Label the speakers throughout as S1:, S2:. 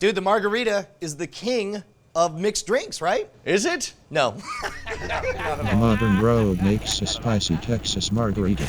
S1: Dude, the margarita is the king of mixed drinks, right?
S2: Is it?
S1: No.
S3: A modern road makes a spicy Texas margarita.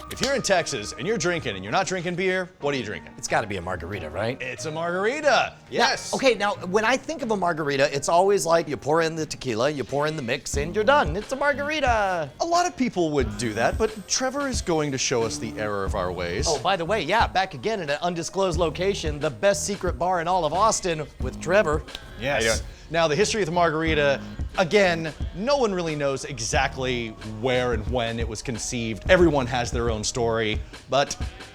S2: If you're in Texas and you're drinking and you're not drinking beer, what are you drinking?
S1: It's gotta be a margarita, right?
S2: It's a margarita. Yes.
S1: Okay, now when I think of a margarita, it's always like you pour in the tequila, you pour in the mix, and you're done. It's a margarita.
S2: A lot of people would do that, but Trevor is going to show us the error of our ways.
S1: Oh, by the way, yeah, back again at an undisclosed location, the best secret bar in all of Austin with Trever.
S2: Yes. Now, the history of the margarita, again, no one really knows exactly where and when it was conceived. Everyone has their own story, but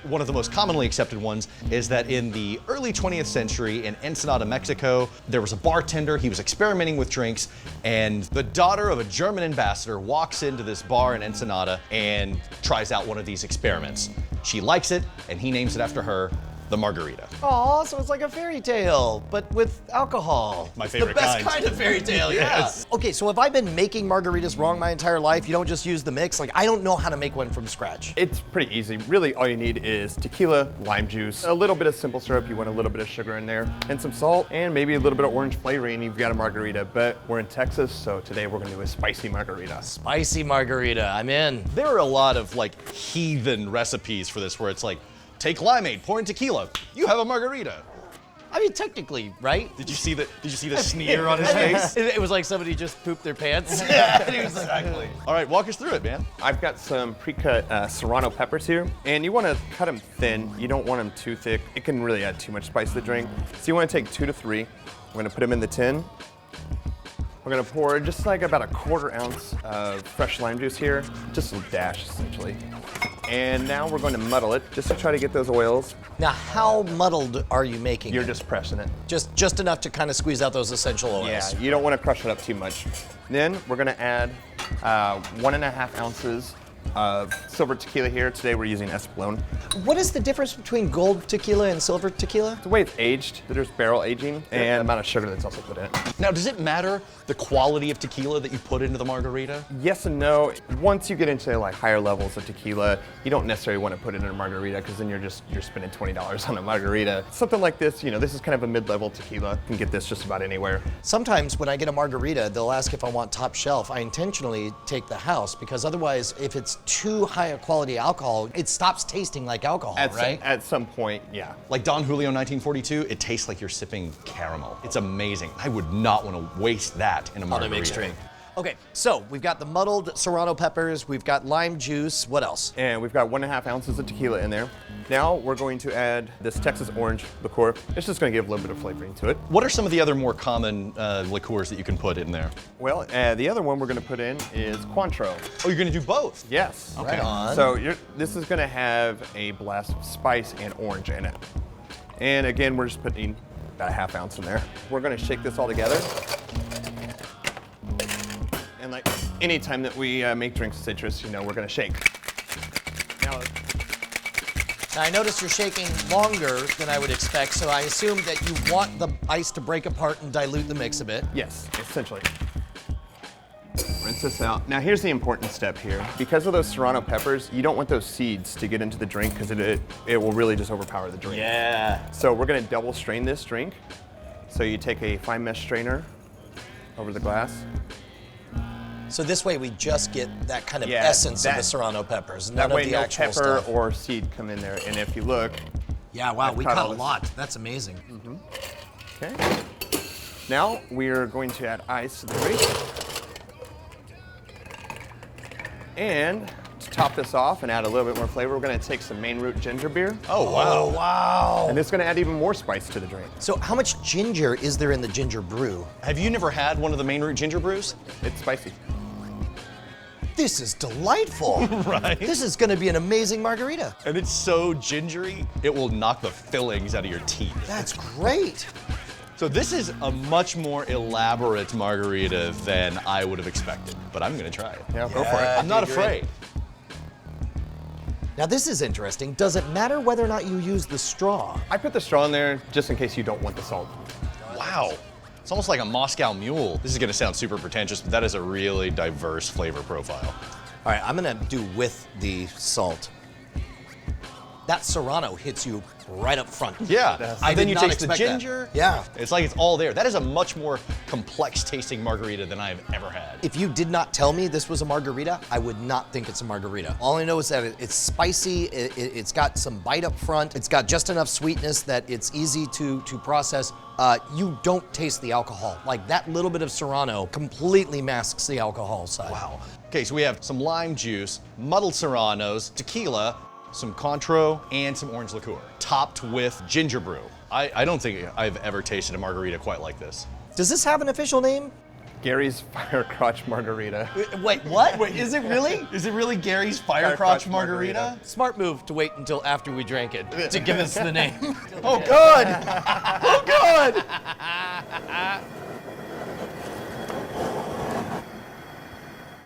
S2: one of the most commonly accepted ones is that in the early 20th century in Ensenada, Mexico, there was a bartender, he was experimenting with drinks, and the daughter of a German ambassador walks into this bar in Ensenada and tries out one of these experiments. She likes it, and he names it after her, the margarita.
S1: Aw, so it's like a fairy tale, but with alcohol.
S2: My favorite
S1: the best
S2: kind.
S1: kind of fairy tale,
S2: Yes.
S1: yeah. Okay, so have I been making margaritas wrong my entire life? You don't just use the mix? Like, I don't know how to make one from scratch.
S4: It's pretty easy. Really, all you need is tequila, lime juice, a little bit of simple syrup. You want a little bit of sugar in there, and some salt, and maybe a little bit of orange flavoring. You've got a margarita. But we're in Texas, so today we're gonna do a spicy margarita.
S1: Spicy margarita, I'm in.
S2: There are a lot of like heathen recipes for this where it's like, take limeade, pour in tequila, you have a margarita.
S1: I mean, technically, right?
S2: Did you see the sneer on his face?
S1: It was like somebody just pooped their pants.
S2: Exactly. All right, walk us through it, man.
S4: I've got some pre-cut serrano peppers here, and you want to cut them thin. You don't want them too thick. It can really add too much spice to the drink. So you want to take 2 to 3. We're going to put them in the tin. We're going to pour just like about a 1/4 ounce of fresh lime juice here, just a dash essentially. And now we're going to muddle it just to try to get those oils.
S1: Now, how muddled are you making
S4: You're
S1: it?
S4: just pressing it.
S1: Just enough to kind of squeeze out those essential oils.
S4: Yeah, you don't want to crush it up too much. Then we're going to add 1.5 ounces of silver tequila here. Today we're using Espolón.
S1: What is the difference between gold tequila and silver tequila?
S4: The way it's aged, there's barrel aging and the amount of sugar that's also put in it.
S2: Now, does it matter the quality of tequila that you put into the margarita?
S4: Yes and no. Once you get into like higher levels of tequila, you don't necessarily want to put it in a margarita because then you're spending $20 on a margarita. Something like this, this is kind of a mid-level tequila. You can get this just about anywhere.
S1: Sometimes when I get a margarita, they'll ask if I want top shelf. I intentionally take the house because otherwise, if it's too high a quality alcohol, it stops tasting like alcohol, right?
S4: At some point, yeah.
S2: Like Don Julio 1942, it tastes like you're sipping caramel. It's amazing. I would not want to waste that in a margarita.
S1: On a mixed drink. Okay, so we've got the muddled serrano peppers, we've got lime juice, what else?
S4: And we've got 1.5 ounces of tequila in there. Now we're going to add this Texas orange liqueur. It's just going to give a little bit of flavoring to it.
S2: What are some of the other more common liqueurs that you can put in there?
S4: Well, the other one we're going to put in is cointreau.
S2: Oh, you're going to do both?
S4: Yes.
S2: Okay.
S1: Right on.
S4: So this is going to have a blast of spice and orange in it. And again, we're just putting about 1/2 ounce in there. We're going to shake this all together. And like any time that we make drinks with citrus, we're going to shake. Now
S1: I notice you're shaking longer than I would expect, so I assume that you want the ice to break apart and dilute the mix a bit.
S4: yes, essentially. Rinse this out. Now here's the important step here. Because of those serrano peppers, you don't want those seeds to get into the drink because it will really just overpower the drink.
S2: Yeah.
S4: So we're going to double strain this drink. So you take a fine mesh strainer over the glass.
S1: So this way we just get that kind of
S4: Yeah,
S1: essence of
S4: that-
S1: the serrano peppers,
S4: That
S1: none
S4: way
S1: of the
S4: no
S1: actual
S4: pepper
S1: stuff.
S4: or seed come in there. And if you look,
S1: Yeah, wow, we
S4: cut
S1: cut
S4: all
S1: a
S4: this.
S1: lot. That's amazing.
S4: okay. Now we're going to add ice to the drink. And to top this off and add a little bit more flavor, we're going to take some main root ginger beer.
S2: Oh, wow.
S1: Oh, wow.
S4: And this is going to add even more spice to the drink.
S1: So how much ginger is there in the ginger brew?
S2: Have you never had one of the main root ginger brews?
S4: It's spicy.
S1: This is delightful.
S2: Right.
S1: This is gonna be an amazing margarita.
S2: And it's so gingery, it will knock the fillings out of your teeth.
S1: That's great.
S2: So this is a much more elaborate margarita than I would have expected, but I'm gonna try it.
S4: Yeah, go for it.
S2: I'm not
S1: dude, you're
S2: afraid.
S1: Now this is interesting. Does it matter whether or not you use the straw?
S4: I put the straw in there just in case you don't want the salt.
S2: Wow. It's almost like a Moscow Mule. This is gonna sound super pretentious, but that is a really diverse flavor profile.
S1: All right, I'm gonna do with the salt. that serrano hits you right up front.
S2: Yeah,
S1: I
S2: and then
S1: did
S2: you
S1: not
S2: taste the
S1: expect that.
S2: ginger.
S1: Yeah.
S2: It's like it's all there. That is a much more complex tasting margarita than I've ever had.
S1: If you did not tell me this was a margarita, I would not think it's a margarita. All I know is that it's spicy, it's got some bite up front, it's got just enough sweetness that it's easy to process. You don't taste the alcohol. Like that little bit of serrano completely masks the alcohol side.
S2: Wow. Okay, so we have some lime juice, muddled serranos, tequila, some cointreau, and some orange liqueur, topped with ginger brew. I don't think I've ever tasted a margarita quite like this.
S1: Does this have an official name?
S4: Gary's Fire Crotch Margarita.
S1: Wait, what?
S2: Wait, is it really? Is it really Gary's Fire
S4: Crotch
S2: Crotch Margarita?
S1: Smart move to wait until after we drank it to give us the name.
S2: Oh, good! Oh, good!